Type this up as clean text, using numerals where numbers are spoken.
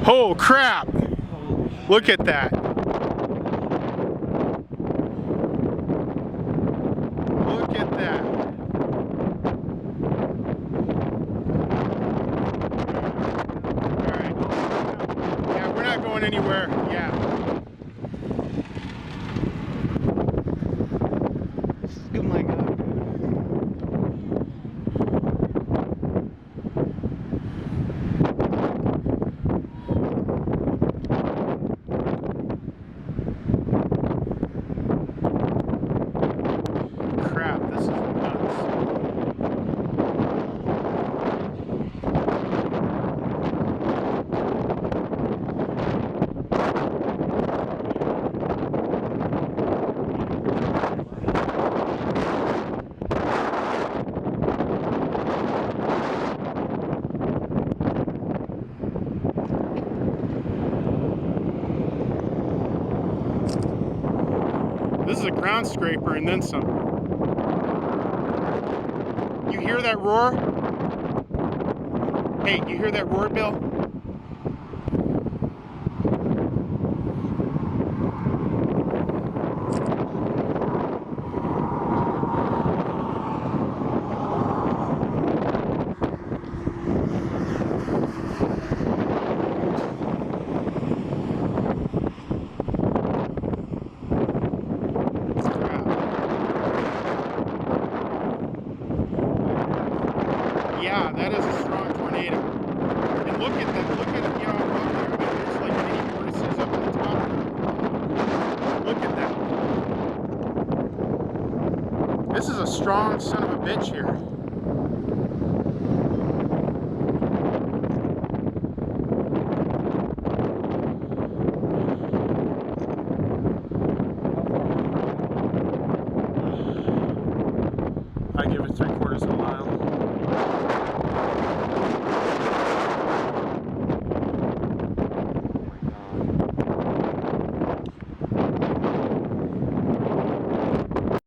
Oh crap! Look at that. Look at that. Alright. Yeah, we're not going anywhere. Yeah. Oh my god. Crap, this is nuts. This is a ground scraper and then some. You hear that roar? Hey, you hear that roar, Bill? Yeah, that is a strong tornado. And look at that, look at it, you know, up there, there's like mini vortices up at the top. Look at that. This is a strong son of a bitch here.